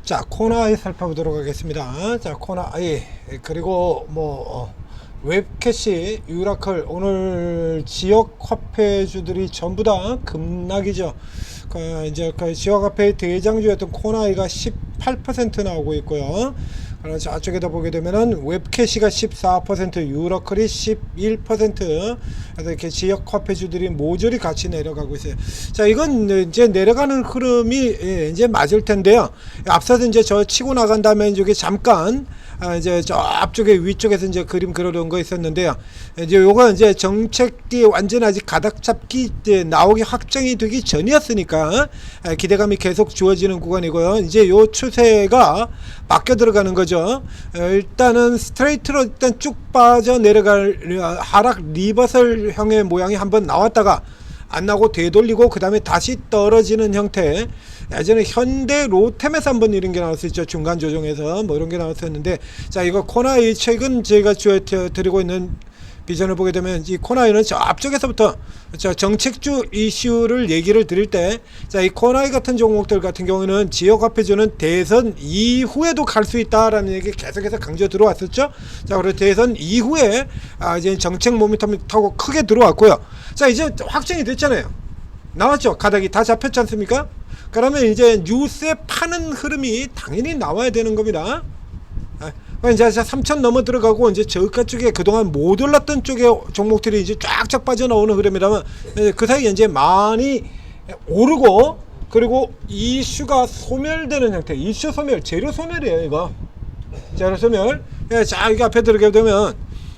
자, 코나이 살펴보도록 하겠습니다. 자, 코나이 그리고 웹캐시, 유라클 오늘 지역 화폐주들이 전부 다 급락이죠. 이제 지역 화폐의 대장주였던 코나이가 18% 나오고 있고요. 그리고 저쪽에다 보게 되면은 웹캐시가 14%, 유라클이 11%. 그래서 이렇게 지역 화폐주들이 모조리 같이 내려가고 있어요. 자, 이건 이제 내려가는 흐름이 이제 맞을 텐데요. 앞서서 이제 저 치고 나간 다음에 이제 잠깐 이제 저 앞쪽에 위쪽에서 이제 그림 그려놓은 거 있었는데요. 이제 요거 이제 정책이 완전 아직 가닥 잡기 나오기 확정이 되기 전이었으니까 기대감이 계속 주어지는 구간이고요. 이제 요 추세가 바뀌어 들어가는 거죠. 일단은 스트레이트로 일단 쭉 빠져 내려갈 하락 리버설 형의 모양이 한번 나왔다가 안 나고 되돌리고 그 다음에 다시 떨어지는 형태. 예전에 현대 로템에서 한번 이런 게 나왔었죠. 중간 조정에서 뭐 이런 게 나왔었는데, 자, 이거 코나이 최근 제가 드리고 있는 비전을 보게 되면 이 코나이는 저 앞쪽에서부터 저 정책주 이슈를 얘기를 드릴 때, 자, 이 코나이 같은 종목들 같은 경우는 지역화폐주는 대선 이후에도 갈 수 있다라는 얘기 계속해서 강조 들어왔었죠. 자, 그리고 대선 이후에 이제 정책 모멘텀이 타고 크게 들어왔고요. 자, 이제 확정이 됐잖아요. 나왔죠. 가닥이 다 잡혔지 않습니까? 그러면 이제 뉴스에 파는 흐름이 당연히 나와야 되는 겁니다. 이제 3천 넘어 들어가고 이제 저가 쪽에 그동안 못 올랐던 쪽에 종목들이 이제 쫙쫙 빠져나오는 흐름이라면 그 사이에 이제 많이 오르고, 그리고 이슈가 소멸되는 형태. 이슈 소멸, 재료 소멸이에요, 이거. 재료 소멸. 자, 이게 앞에 들어가게 되면,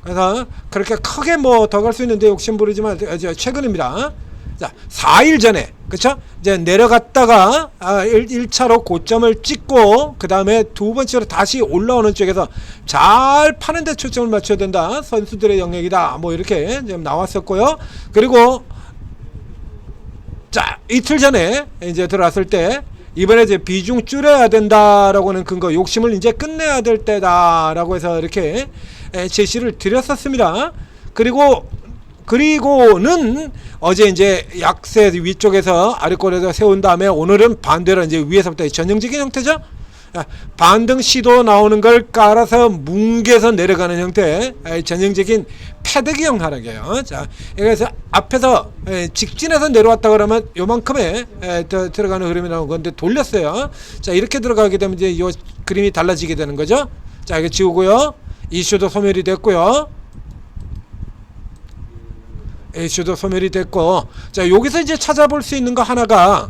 그래서 그렇게 크게 뭐 더 갈 수 있는데 욕심 부리지만 최근입니다. 자, 4일 전에, 그쵸? 이제 내려갔다가 1차로 고점을 찍고 그 다음에 두 번째로 다시 올라오는 쪽에서 잘 파는데 초점을 맞춰야 된다. 선수들의 영역이다. 뭐 이렇게 지금 나왔었고요. 그리고 자, 이틀 전에 이제 들어왔을 때 이번에 이제 비중 줄여야 된다라고 하는 근거, 욕심을 이제 끝내야 될 때다라고 해서 이렇게 제시를 드렸었습니다. 그리고는 어제 이제 약세 위쪽에서 아래꼴에서 세운 다음에 오늘은 반대로 이제 위에서부터 전형적인 형태죠. 반등 시도 나오는 걸 깔아서 뭉개서 내려가는 형태, 전형적인 패대기형 하락이에요. 자, 그래서 앞에서 직진해서 내려왔다 그러면 요만큼에 들어가는 흐름이 나온 건데 돌렸어요. 자, 이렇게 들어가게 되면 이제 요 그림이 달라지게 되는 거죠. 자, 이거 지우고요. 이슈도 소멸이 됐고요. 이슈도 소멸이 됐고, 자, 여기서 이제 찾아볼 수 있는 거 하나가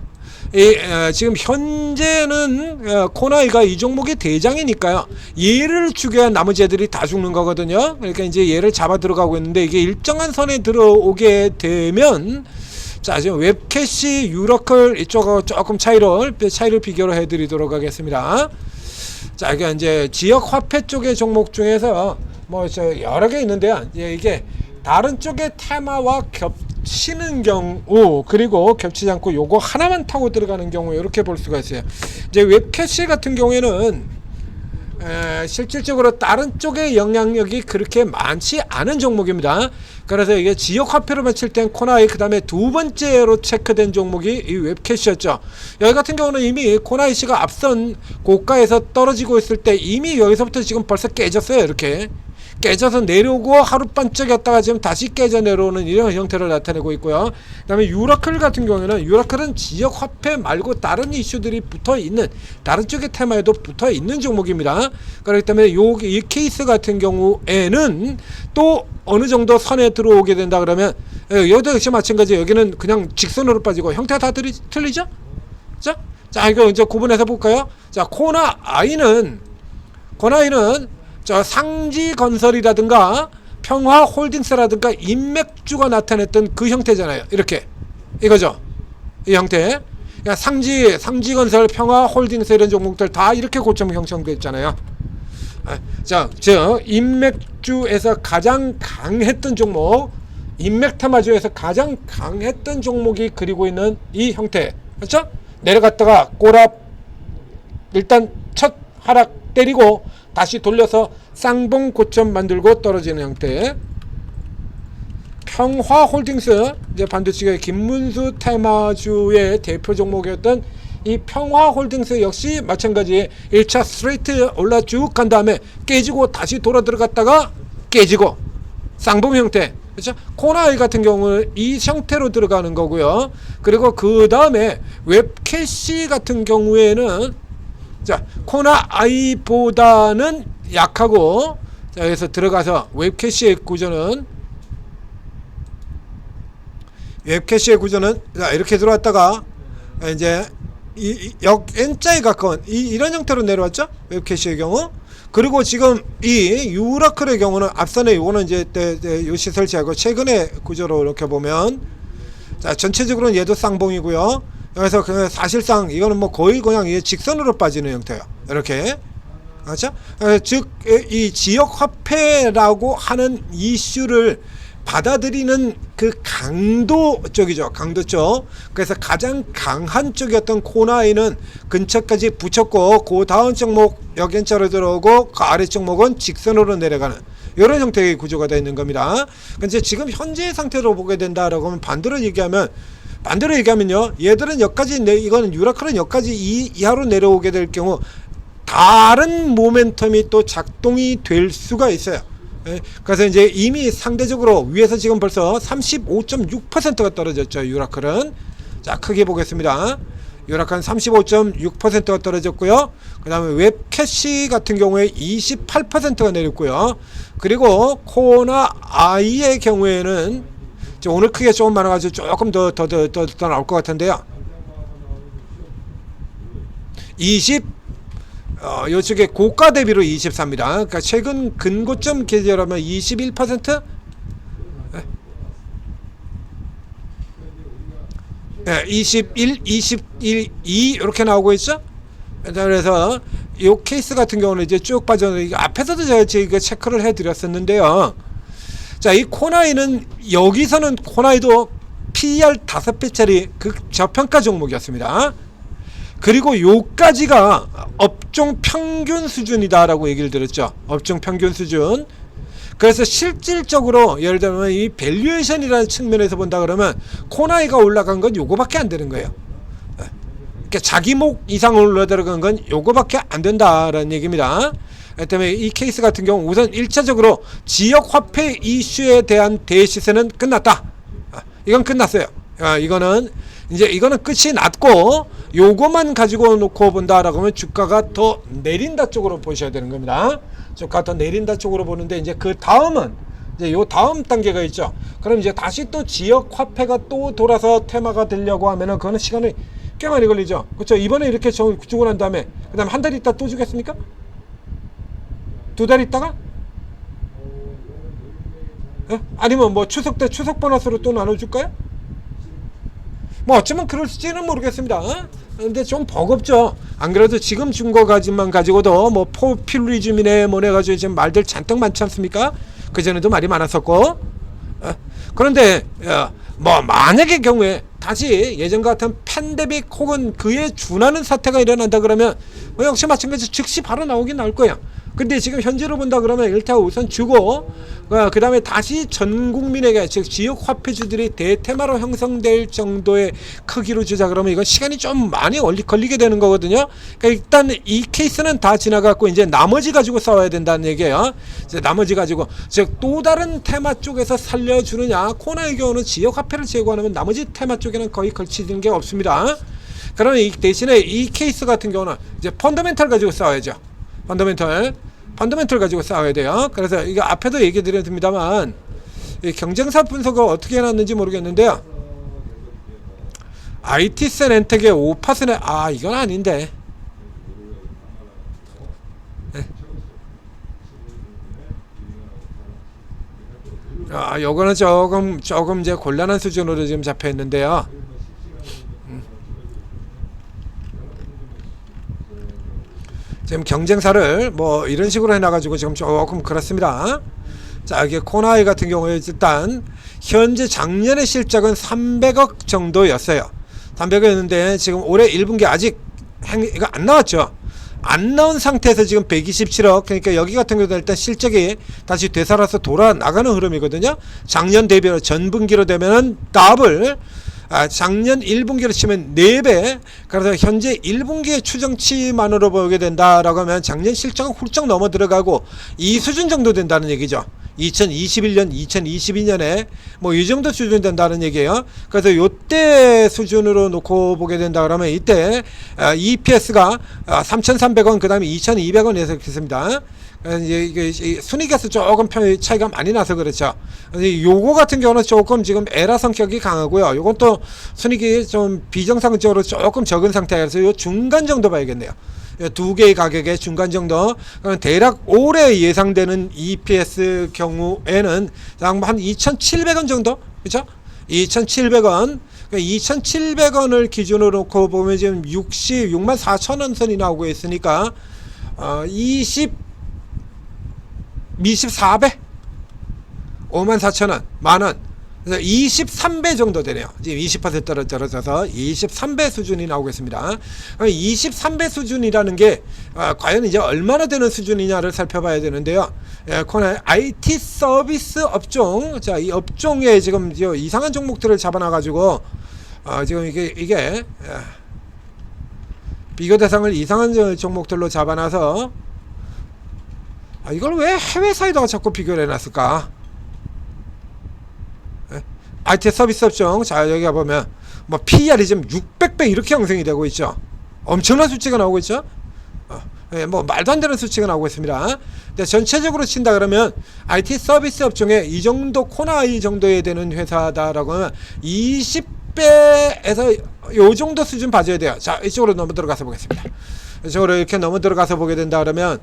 지금 현재는 코나이가 이 종목이 대장이니까요. 얘를 죽여야 나머지 애들이 다 죽는 거거든요. 그러니까 이제 얘를 잡아 들어가고 있는데, 이게 일정한 선에 들어오게 되면, 자, 지금 웹캐시, 유라클 이쪽하고 조금 차이를 비교를 해드리도록 하겠습니다. 자, 이게 이제 지역 화폐 쪽의 종목 중에서 뭐 여러 개 있는데요. 이게 다른 쪽의 테마와 겹치는 경우, 그리고 겹치지 않고 요거 하나만 타고 들어가는 경우, 이렇게 볼 수가 있어요. 이제 웹캐시 같은 경우에는 실질적으로 다른 쪽의 영향력이 그렇게 많지 않은 종목입니다. 그래서 이게 지역 화폐로 맞힐 땐 코나이, 그 다음에 두 번째로 체크된 종목이 이 웹캐시였죠. 여기 같은 경우는 이미 코나이 씨가 앞선 고가에서 떨어지고 있을 때 이미 여기서부터 지금 벌써 깨졌어요. 이렇게 깨져서 내려오고 하룻반짝이었다가 지금 다시 깨져 내려오는 이런 형태를 나타내고 있고요. 그 다음에 유라클 같은 경우에는, 유라클은 지역 화폐 말고 다른 이슈들이 붙어있는, 다른 쪽의 테마에도 붙어있는 종목입니다. 그렇기 때문에 이 케이스 같은 경우에는 또 어느 정도 선에 들어오게 된다 그러면, 여기도 역시 마찬가지. 여기는 그냥 직선으로 빠지고 형태가 다 틀리죠? 자, 이거 이제 구분해서 볼까요? 자, 코나이는 저 상지건설이라든가 평화홀딩스라든가 인맥주가 나타냈던 그 형태잖아요. 이렇게 이거죠. 이 형태. 그러니까 상지건설, 평화홀딩스 이런 종목들 다 이렇게 고점 형성됐잖아요. 자, 인맥주에서 가장 강했던 종목, 인맥 테마주에서 가장 강했던 종목이 그리고 있는 이 형태, 그렇죠? 내려갔다가 꼬랍 일단 첫 하락 때리고 다시 돌려서 쌍봉 고점 만들고 떨어지는 형태. 평화홀딩스, 이제 반도체의 김문수 테마주의 대표 종목이었던 이 평화홀딩스 역시 마찬가지 1차 스트레이트 올라 쭉 간 다음에 깨지고 다시 돌아 들어갔다가 깨지고 쌍봉 형태, 그렇죠? 코나이 같은 경우는 이 형태로 들어가는 거고요. 그리고 그 다음에 웹캐시 같은 경우에는 자, 코나이보다는 약하고, 자, 여기서 들어가서 웹캐시의 구조는 자, 이렇게 들어왔다가 이제 N자에 가까운 이런 형태로 내려왔죠. 웹캐시의 경우. 그리고 지금 이 유라클의 경우는 앞선에 이거는 이제 요시 설치하고 최근의 구조로 이렇게 보면, 자, 전체적으로는 얘도 쌍봉이고요. 그래서 사실상 이거는 뭐 거의 그냥 직선으로 빠지는 형태예요. 이렇게. 그렇죠? 즉 이 지역 화폐라고 하는 이슈를 받아들이는 그 강도 쪽이죠. 강도 쪽. 그래서 가장 강한 쪽이었던 코나이는 근처까지 붙였고, 그 다음 종목 역연차로 들어오고, 그 아래 종목은 직선으로 내려가는 이런 형태의 구조가 되어 있는 겁니다. 근데 지금 현재의 상태로 보게 된다라고 하면 반대로 얘기하면요, 얘들은 여기까지 이거는 유라클은 여기까지 이하로 내려오게 될 경우 다른 모멘텀이 또 작동이 될 수가 있어요. 그래서 이제 이미 상대적으로 위에서 지금 벌써 35.6%가 떨어졌죠. 유라클은. 자, 크게 보겠습니다. 유라클은 35.6%가 떨어졌고요. 그 다음에 웹캐시 같은 경우에 28%가 내렸고요. 그리고 코나아이의 경우에는 오늘 크게 조금 많아가지고 조금 더 나올 것 같은데요. 요쪽에 고가 대비로 24입니다. 그러니까 최근 근고점 계절하면 21%? 네, 21, 21, 2 이렇게 나오고 있죠. 그래서 이 케이스 같은 경우는 이제 쭉 빠져나가고, 앞에서도 제가 체크를 해드렸었는데요. 자, 이 코나이는 여기서는 코나이도 PER 5배짜리 저평가 종목이었습니다. 그리고 요까지가 업종 평균 수준이다라고 얘기를 들었죠. 업종 평균 수준. 그래서 실질적으로 예를 들면 이 밸류에이션이라는 측면에서 본다 그러면 코나이가 올라간 건 요거밖에 안 되는 거예요. 그러니까 자기 목 이상 올라들어간 건 요거밖에 안 된다라는 얘기입니다. 때문에 이 케이스 같은 경우 우선 1차적으로 지역 화폐 이슈에 대한 대시세는 끝났다. 이건 끝났어요. 이거는 끝이 났고, 요거만 가지고 놓고 본다라고 하면 주가가 더 내린다 쪽으로 보셔야 되는 겁니다. 주가가 더 내린다 쪽으로 보는데, 이제 그 다음은 이제 요 다음 단계가 있죠. 그럼 이제 다시 또 지역 화폐가 또 돌아서 테마가 되려고 하면은 그거는 시간이 꽤 많이 걸리죠. 그렇죠? 이번에 이렇게 주고 난 다음에 그다음 한 달 있다 또 주겠습니까? 2달 있다가? 아니면 뭐 추석 때 추석 보너스로 또 나눠줄까요? 뭐 어쩌면 그럴지는 모르겠습니다. 근데 좀 버겁죠. 안 그래도 지금 준 거 가지고도 뭐 포퓰리즘이네 뭐네 가지고 지금 말들 잔뜩 많지 않습니까? 그전에도 말이 많았었고. 그런데 뭐 만약의 경우에 다시 예전과 같은 팬데믹 혹은 그에 준하는 사태가 일어난다 그러면 뭐 역시 마찬가지 즉시 바로 나오긴 나올 거야. 근데 지금 현재로 본다 그러면 일단 우선 주고, 그 다음에 다시 전 국민에게, 즉 지역 화폐주들이 대테마로 형성될 정도의 크기로 주자 그러면 이건 시간이 좀 많이 걸리게 되는 거거든요. 그러니까 일단 이 케이스는 다 지나갔고 이제 나머지 가지고 싸워야 된다는 얘기예요. 이제 나머지 가지고, 즉 또 다른 테마 쪽에서 살려주느냐. 코나의 경우는 지역 화폐를 제거하면 나머지 테마 쪽에는 거의 걸치는 게 없습니다. 그러면 이 대신에 이 케이스 같은 경우는 이제 펀더멘탈 가지고 싸워야죠. 펀더멘털 가지고 싸워야 돼요. 그래서 이거 앞에도 얘기 드렸습니다만 이 경쟁사 분석을 어떻게 해놨는지 모르겠는데요. IT센 엔텍의 5%는 이건 아닌데. 네. 요거는 조금 이제 곤란한 수준으로 지금 잡혀 있는데요. 지금 경쟁사를 뭐 이런 식으로 해놔가지고 지금 조금 그렇습니다. 자, 이게 코나이 같은 경우에 일단 현재 작년의 실적은 300억 정도였어요. 300억이었는데 지금 올해 1분기 아직 이거 안 나왔죠. 안 나온 상태에서 지금 127억, 그러니까 여기 같은 경우도 일단 실적이 다시 되살아서 돌아 나가는 흐름이거든요. 작년 대비로 전분기로 되면은 더블, 작년 1분기로 치면 4배. 그래서 현재 1분기의 추정치만으로 보게 된다라고 하면 작년 실적은 훌쩍 넘어 들어가고 이 수준 정도 된다는 얘기죠. 2021년, 2022년에 뭐 이 정도 수준 된다는 얘기예요. 그래서 요때 수준으로 놓고 보게 된다 그러면 이때 EPS가 3,300원, 그 다음에 2,200원 예상했습니다. 이제 이게 순이익에서 조금 차이가 많이 나서 그렇죠. 요거 같은 경우는 조금 지금 에라 성격이 강하고요. 요건 또 순이익이 좀 비정상적으로 조금 적은 상태여서 요 중간 정도 봐야겠네요. 두 개의 가격의 중간 정도. 대략 올해 예상되는 EPS 경우에는 한 2,700원 정도, 그렇죠? 2,700원. 2,700원을 기준으로 놓고 보면 지금 64,000원 선이 나오고 있으니까 24배, 54,000원, 만원. 그래서 23배 정도 되네요. 지금 20%로 떨어져서 23배 수준이 나오겠습니다. 23배 수준이라는 게 과연 이제 얼마나 되는 수준이냐를 살펴봐야 되는데요. 코너의 IT 서비스 업종, 자, 이 업종에 지금 이상한 종목들을 잡아놔가지고 지금 이게 비교 대상을 이상한 종목들로 잡아놔서 이걸 왜 해외사에다가 자꾸 비교를 해놨을까? IT 서비스 업종, 자, 여기 보면 뭐 PER이 지금 600배 이렇게 형성이 되고 있죠. 엄청난 수치가 나오고 있죠. 뭐 말도 안 되는 수치가 나오고 있습니다. 근데 전체적으로 친다 그러면 IT 서비스 업종에 이 정도 코나이 정도에 되는 회사다라고 하면 20배에서 요 정도 수준 봐줘야 돼요. 자, 이쪽으로 넘어 들어가서 보겠습니다. 이쪽으로 이렇게 넘어 들어가서 보게 된다 그러면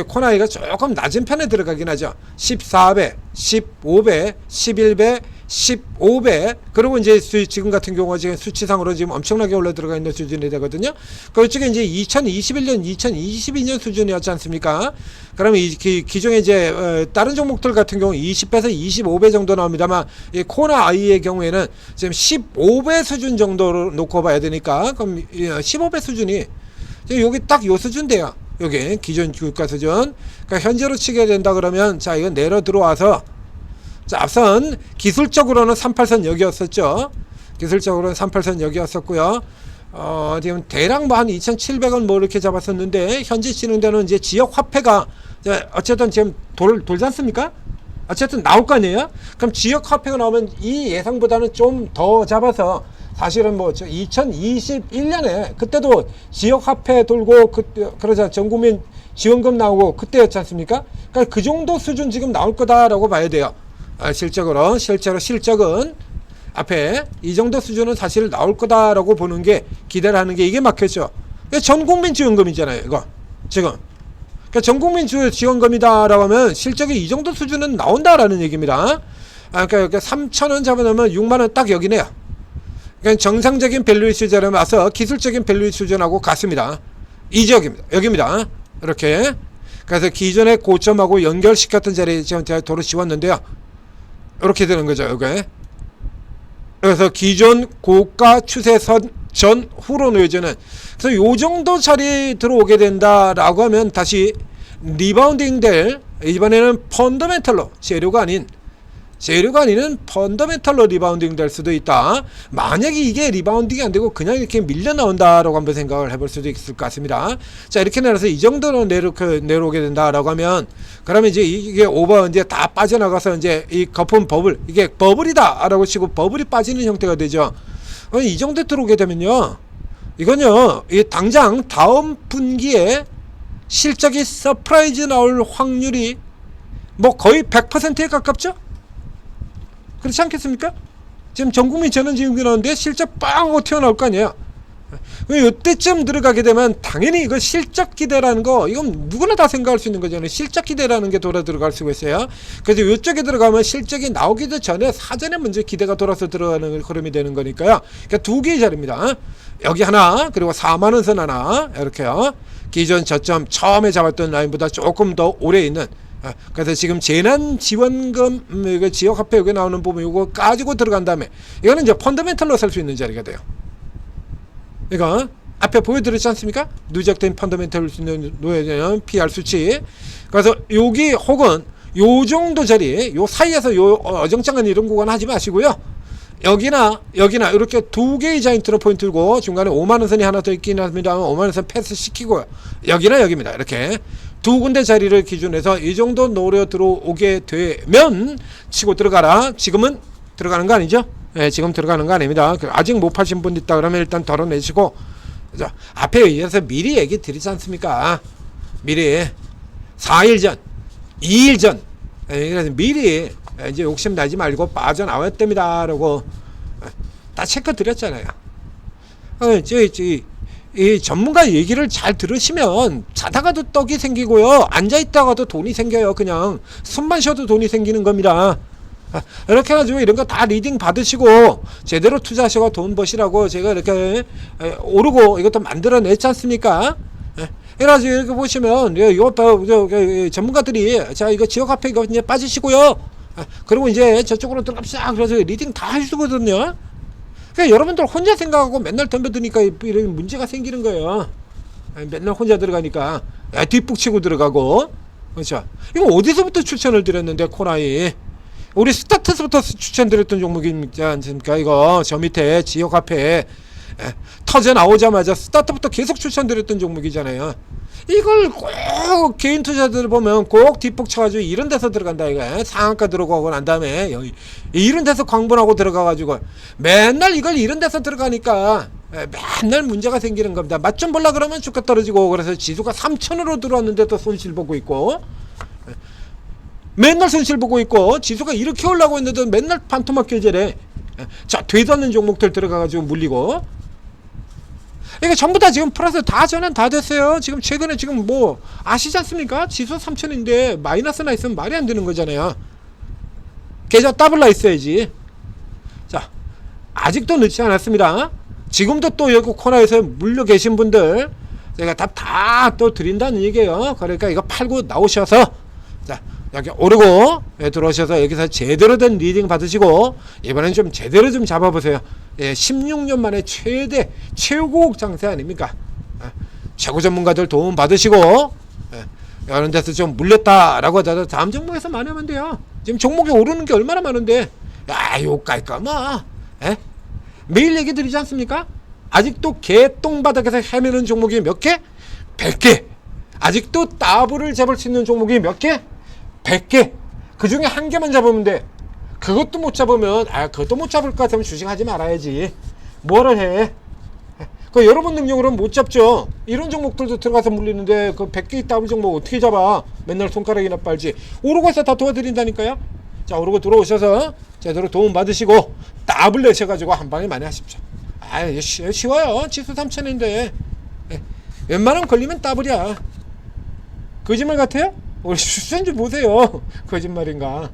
코나이가 조금 낮은 편에 들어가긴 하죠. 14배, 15배, 11배, 15배. 그리고 이제 지금 같은 경우가 지금 수치상으로 지금 엄청나게 올라 들어가 있는 수준이 되거든요. 그쪽에 이제 2021년, 2022년 수준이었지 않습니까? 그러면 이 기존에 이제 다른 종목들 같은 경우 20배에서 25배 정도 나옵니다만 이 코나이의 경우에는 지금 15배 수준 정도로 놓고 봐야 되니까 그럼 15배 수준이 여기 딱 요 수준 돼요. 여기 기존 주가 수준. 그러니까 현재로 치게 된다 그러면 자, 이건 내려 들어와서 자, 앞선 기술적으로는 38선 여기였었죠. 기술적으로는 38선 여기였었고요. 지금 대략 뭐 한 2,700원 뭐 이렇게 잡았었는데 현재 진행되는 이제 지역 화폐가 어쨌든 지금 돌지 않습니까? 어쨌든 나올 거 아니에요? 그럼 지역 화폐가 나오면 이 예상보다는 좀 더 잡아서 사실은 뭐 2021년에 그때도 지역 화폐 돌고 그러자 전국민 지원금 나오고 그때였지 않습니까? 그러니까 그 정도 수준 지금 나올 거다라고 봐야 돼요. 실적으로 실적은 앞에 이 정도 수준은 사실 나올 거다라고 보는 게 기대를 하는 게 이게 맞겠죠. 전국민 지원금이잖아요, 이거 지금. 그러니까 전국민 지원금이다라고 하면 실적이 이 정도 수준은 나온다라는 얘기입니다. 그러니까 3,000원 잡아놓으면 6만원 딱 여기네요. 그러니까 정상적인 밸류 수준에 와서 기술적인 밸류 수준하고 같습니다. 이 지역입니다. 여기입니다. 이렇게. 그래서 기존의 고점하고 연결시켰던 자리에 지금 제가 도로 지웠는데요. 이렇게 되는 거죠. 여기. 그래서 기존 고가 추세선 전후로 놓여지는. 그래서 요 정도 자리에 들어오게 된다라고 하면 다시 리바운딩 될, 이번에는 펀더멘털로 재료가 아닌 펀더멘털로 리바운딩 될 수도 있다. 만약에 이게 리바운딩이 안 되고 그냥 이렇게 밀려 나온다라고 한번 생각을 해볼 수도 있을 것 같습니다. 자, 이렇게 내려서 이 정도로 내려오게 된다라고 하면 그러면 이제 이게 오버 이제 다 빠져나가서 이제 이 거품 버블, 이게 버블이다라고 치고 버블이 빠지는 형태가 되죠. 이 정도 들어오게 되면요, 이건요, 이 당장 다음 분기에 실적이 서프라이즈 나올 확률이 뭐 거의 100%에 가깝죠? 그렇지 않겠습니까? 지금 전국민 재난지원금 나오는데 실적 빵 하고 튀어나올 거 아니에요. 이때쯤 들어가게 되면 당연히 이거 실적 기대라는 거, 이건 누구나 다 생각할 수 있는 거잖아요. 실적 기대라는 게 돌아 들어갈 수가 있어요. 그래서 이쪽에 들어가면 실적이 나오기도 전에 사전에 먼저 기대가 돌아서 들어가는 흐름이 되는 거니까요. 그러니까 두 개의 자리입니다. 여기 하나, 그리고 4만원 선 하나, 이렇게요. 기존 저점 처음에 잡았던 라인보다 조금 더 오래 있는. 그래서 지금 재난지원금 지역화폐 여기 나오는 부분 이거 까지고 들어간 다음에 이거는 이제 펀더멘털로 살 수 있는 자리가 돼요. 이거 앞에 보여드렸지 않습니까? 누적된 펀더멘털 놓여지는 PR 수치. 그래서 여기 혹은 요 정도 자리, 요 사이에서 요 어정쩡한 이런 구간 하지 마시고요. 여기나 이렇게 두 개의 자이언트로 포인트 들고 중간에 5만원 선이 하나 더 있긴 합니다. 5만원 선 패스 시키고요. 여기나 여기입니다. 이렇게 두 군데 자리를 기준해서 이 정도 노려 들어오게 되면 치고 들어가라. 지금은 들어가는 거 아니죠? 네, 지금 들어가는 거 아닙니다. 아직 못 파신 분 있다 그러면 일단 덜어내시고, 그죠? 앞에 의해서 미리 얘기 드리지 않습니까? 미리 4일 전, 2일 전, 그래서 미리 이제 욕심 나지 말고 빠져나와야 됩니다 라고 다 체크 드렸잖아요. 이 전문가 얘기를 잘 들으시면 자다가도 떡이 생기고요, 앉아있다가도 돈이 생겨요. 그냥 숨만 쉬어도 돈이 생기는 겁니다. 이렇게 해가지고 이런 거 다 리딩 받으시고 제대로 투자하시고 돈 버시라고 제가 이렇게 오르고 이것도 만들어냈지 않습니까? 그래가지고 이렇게 보시면 이거 전문가들이 자 이거 지역화폐 이거 이제 빠지시고요, 그리고 이제 저쪽으로 들어갑시다. 그래서 리딩 다 해주거든요. 그러니까 여러분들 혼자 생각하고 맨날 덤벼드니까 이런 문제가 생기는 거예요. 맨날 혼자 들어가니까 뒷북치고 들어가고. 그렇죠? 이거 어디서부터 추천을 드렸는데, 코나이 우리 스타트에서부터 추천드렸던 종목이지 않습니까? 이거 저 밑에 지역화폐 터져 나오자마자 스타트부터 계속 추천드렸던 종목이잖아요. 이걸 꼭 개인 투자들 보면 꼭 뒷북 쳐가지고 이런 데서 들어간다. 이거 상한가 들어가고 난 다음에 이런 데서 광분하고 들어가가지고 맨날 이걸 이런 데서 들어가니까 맨날 문제가 생기는 겁니다. 맛 좀 볼라 그러면 주가 떨어지고, 그래서 지수가 3천으로 들어왔는데 또 손실 보고 있고, 맨날 손실 보고 있고, 지수가 이렇게 올라고 했는데 맨날 반토막 계절에 자 되도 않는 종목들 들어가가지고 물리고. 이게 전부 다 지금 플러스 다 전환 다 됐어요. 지금 최근에 지금 뭐 아시지 않습니까? 지수 3천인데 마이너스나 있으면 말이 안 되는 거잖아요. 계좌 더블나 있어야지. 자, 아직도 늦지 않았습니다. 지금도 또 여기 코너에서 물려 계신 분들 제가 답 다 또 드린다는 얘기예요. 그러니까 이거 팔고 나오셔서 자 여기 오르고 들어오셔서 여기서 제대로 된 리딩 받으시고 이번엔 좀 제대로 좀 잡아보세요. 16년 만에 최고급 장세 아닙니까? 최고 전문가들 도움 받으시고 이런 데서 좀 물렸다라고 하더라도 다음 종목에서 많이 하면 돼요. 지금 종목이 오르는 게 얼마나 많은데, 야 요까이까 뭐 매일 얘기 드리지 않습니까? 아직도 개똥바닥에서 헤매는 종목이 몇 개? 100개. 아직도 더블을 잡을 수 있는 종목이 몇 개? 100개. 그 중에 한 개만 잡으면 돼. 그것도 못 잡으면 그것도 못 잡을 것 같으면 주식하지 말아야지. 뭐를 해? 그 여러분 능력으로는 못 잡죠. 이런 종목들도 들어가서 물리는데 그 100개 더블 종목 어떻게 잡아? 맨날 손가락이나 빨지. 오르고 해서 다 도와드린다니까요. 자, 오르고 들어오셔서 제대로 도움 받으시고 더블 내셔가지고 한 방에 많이 하십시오. 쉬워요. 지수 3천인데 웬만하면 걸리면 더블이야. 거짓말 같아요? 우리 수준 좀 보세요. 거짓말인가?